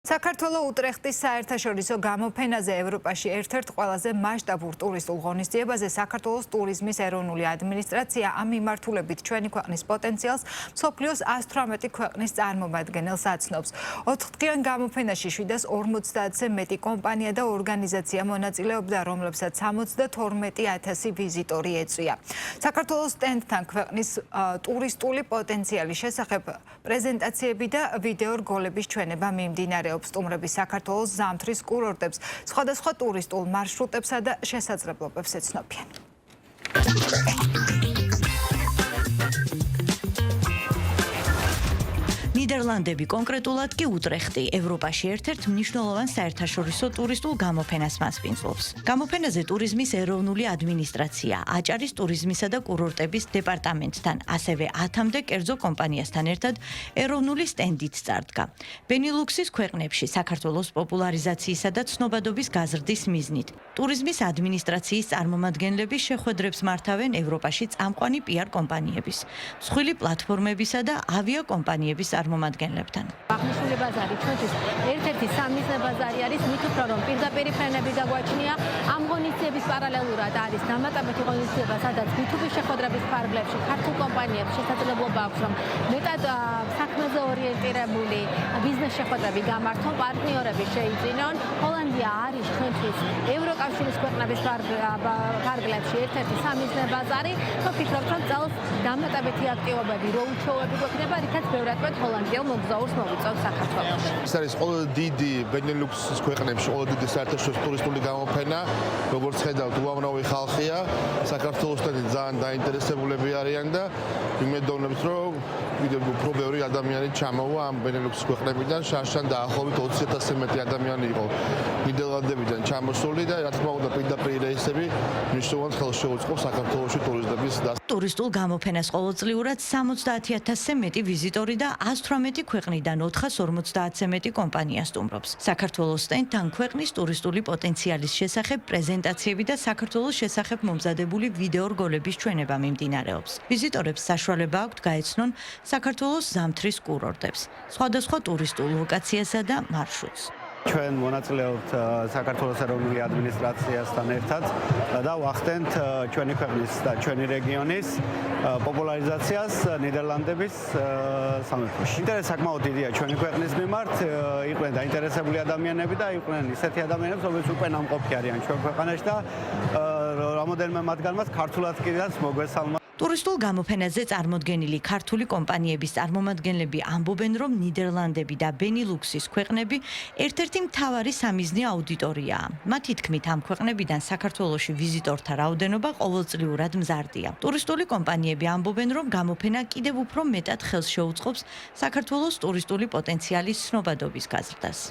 საქართველოს უტრეხტის საერთაშორისო გამოფენაზე ევროპაში ერთ-ერთ ყველაზე მასშტაბურ ტურისტულ ღონისძიებაზე საქართველოს ტურიზმის ეროვნული ადმინისტრაცია ამ მიმართულებით ჩვენი ქვეყნის პოტენციალს მსოფლიოს 118 ქვეყნის წარმომადგენელს აცნობს. 4-დღიან გამოფენაში 750-ზე მეტი კომპანია და ორგანიზაცია მონაწილეობდა, რომლებსაც 72,000 ვიზიტორი ეწვია. საქართველოს სტენდთან ქვეყნის ტურისტული პოტენციალის შესახებ პრეზენტაციები და ვიდეო რგოლების ჩვენება მიმდინარეობს. სტუმრები საქართველოს ზამთრის კურორტებს, სხვადასხვა ტურისტულ მარშრუტებსა და შესაძლებლობებს ეცნობიან. ნიდერლანდები, კონკრეტულად კი უტრეხტი, ევროპაში ერთ-ერთ მნიშვნელოვან საერთაშორისო ტურისტულ გამოფენას მასპინძლობს. გამოფენაზე ტურიზმის ეროვნული ადმინისტრაცია, აჭარის ტურიზმისა და კურორტების დეპარტამენტთან, ასევე 10-მდე კერძო კომპანიასთან ერთად ეროვნული სტენდით წარდგა. ბენილუქსის ქვეყნებში საქართველოს პოპულარიზაციისა და ცნობადობის გაზრდის მიზნით ტურიზმის ადმინისტრაციის წარმომადგენლები შეხვედრებს მართავენ ევროპაში წამყვანი PR კომპანიების, მსხვილი პლატფორმებისა და ავიაკომპანიების წარმომადგენლებთან. აღნიშნული ბაზარი ჩვენთვის ერთ-ერთი სამიზნე ბაზარი არის, მით უფრო რომ პირდაპირ ფრენები გაგვაჩნია. ამ ღონისძიების პარალელურად არის დამატებითი ღონისძიება, სადაც B2B შეხვედრების ფარგლებში ქართულ კომპანიებს შესაძლებლობა აქვს, რომ მეტად საქმეზე ორიენტირებული ბიზნეს შეხვედრები გამართონ, პარტნიორები შეიძინონ. ჰოლანდია არის ჩვენთვის ევროკავშირის ქვეყნების ფარგლებში ერთ-ერთი სამიზნე ბაზარი. ვფიქრობთ, რომ წელს დამატებითი აქტივობები, როუდ-შოუები გვექნება, რითაც ბევრად მეტ ჰოლანდიელ მოგზაურს მოვიწევთ საქართველოში. ეს არის ყველაზე დიდი ბენილუქსის ქვეყნებში ყველაზე დიდი საერთაშორისო ტურისტული გამოფენა. როგორც ხედავთ, უამრავი ხალხია, საქართველოსთან ძალიან დაინტერესებულები არიან და იმედოვნებთ, რომ კიდევ უფრო ბევრი ადამიანი ჩამოვა ამ ბენილუქსის ქვეყნებიდან. შარშან დაახლოებით 20,000-ზე მეტი ადამიანი იყო ნიდერლანდებიდან ჩამოსული და რა თქმა უნდა პირდაპირ რეისები მნიშვნელოვან ხელს შეუწყობს საქართველოში ტურისტების ტურისტულ გამოფენას ყოველწლიურად 70,000-ზე მეტი ვიზიტორი და 118 ქვეყნიდან 450-ზე მეტი კომპანია სტუმრობს. საქართველოს სტენდთან ქვეყნის ტურისტული პოტენციალის შესახებ პრეზენტაციები და საქართველოს შესახებ მომზადებული ვიდეო რგოლების ჩვენება მიმდინარეობს. ვიზიტორებს საშუალება აქვთ გაეცნონ საქართველოს ზამთრის კურორტებს, სხვადასხვა ტურისტულ ლოკაციასა და მარშრუტს. ჩვენ მონაწილეობთ საქართველოს ეროვნული ადმინისტრაციასთან ერთად და ვახდენთ ჩვენი ქვეყნის და ჩვენი რეგიონის პოპულარიზაციას ნიდერლანდების სამეფოში. ინტერესი საკმაოდ დიდია ჩვენი ქვეყნის მიმართ, იყვნენ დაინტერესებული ადამიანები და იყვნენ ისეთი ადამიანები, რომლებიც უკვე ნამყოფი არიან ჩვენ ქვეყანაში და რამოდენიმე მათგანმაც ქართულად კიდეც მოგვესალმა. ტურისტულ გამოფენაზე წარმოდგენილი ქართული კომპანიების წარმომადგენლები ამბობენ, რომ ნიდერლანდები და ბენილუქსის ქვეყნები ერთ-ერთი მთავარი სამიზნე აუდიტორიაა. მათი თქმით, ამ ქვეყნებიდან საქართველოში ვიზიტორთა რაოდენობა ყოველწლიურად მზარდია. ტურისტული კომპანიები ამბობენ, რომ გამოფენა კიდევ უფრო მეტად ხელს შეუწყობს საქართველოს ტურისტული პოტენციალის ცნობადობის გაზრდას.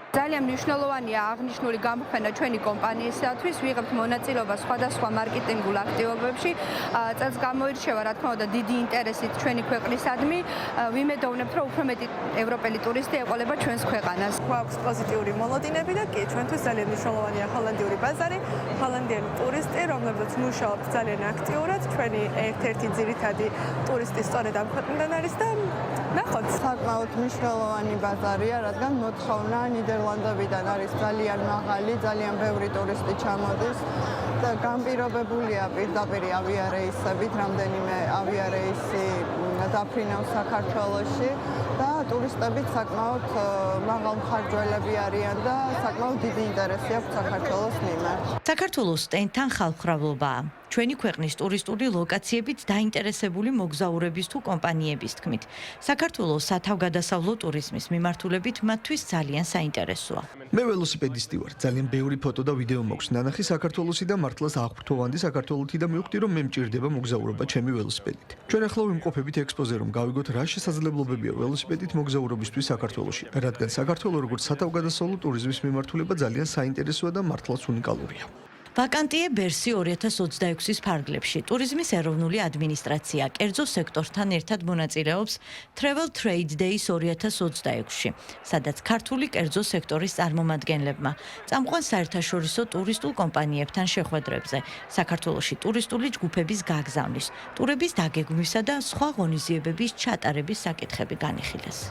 ძალიან მნიშვნელოვანია აღნიშნული გამოფენა ჩვენი კომპანიისათვის. ვიღებთ მონაწილეობა სხვადასხვა მარკეტინგულ აქტივობებში. წელს გამოირჩევა, რა თქმა უნდა, დიდი ინტერესით ჩვენი ქვეყნისადმი. ვიმედოვნებთ, რომ უფრო მეტი ევროპელი ტურისტი ეყოლება ჩვენს ქვეყანას. გვაქვს პოზიტიური მოლოდინები და კი, ჩვენთვის ძალიან მნიშვნელოვანია ჰოლანდიური ბაზარი, ჰოლანდიელი ტურისტი, რომლებიც მუშაობთ ძალიან აქტიურად. ჩვენი ერთ-ერთი ძირითადი ტურისტი სწორედ ამ ქვეყნიდან არის და ნახოთ. საკმაოდ მნიშვნელოვანი ბაზარია, რადგან მოთხოვნა ნიდერლანდებიდან არის ძალიან მაღალი, ძალიან ბევრი ტურისტი ჩამოდის და განპირობებულია პირდაპირ ავიარეისებით, რამდენიმე ავიარეისი დაფრინავს საქართველოში და ტურისტებიც საკმაოდ მაღალმხარჯველები არიან და საკმაოდ დიდი ინტერესი აქვს საქართველოს მიმართ. საქართველოს სტენდთან ხალხმრავლობაა. ჩვენი ქვეყნის ტურისტული ლოკაციებით დაინტერესებული მოგზაურების თუ კომპანიების თქმით, საქართველოს სათავგადასავლო ტურიზმის მიმართულებით მათთვის ძალიან საინტერესოა. მე ველოსიპედისტი ვარ, ძალიან ბევრი ფოტო და ვიდეო მაქვს ნანახი საქართველოსი და მართლაც აღვთოვანდი საქართველოთი და მივხვდი, რომ მე მჭირდება მოგზაურობა ჩემი ველოსიპედით. ჩვენ ახლა ვიმყოფებით ექსპოზე, რომ გავიგოთ რა შესაძლებლობებია ველოსიპედით მოგზაურობისთვის საქართველოში, რადგან საქართველოს როგორც სათავგადასავლო ტურიზმის მიმართულება ძალიან საინტერესოა და მართლაც უნიკალურია. ვაკანტიე ბერსი 2026-ის ფარგლებში ტურიზმის ეროვნული ადმინისტრაცია კერძო სექტორთან ერთად მონაწილეობს Travel Trade Days 2026-ში, სადაც ქართული კერძო სექტორის წარმომადგენლებმა წამყვან საერთაშორისო ტურისტულ კომპანიებთან შეხვედრებზე, საქართველოში ტურისტული ჯგუფების გაგზავნის, ტურების დაგეგმვისა და სხვა ღონისძიებების ჩატარების საკითხები განიხილეს.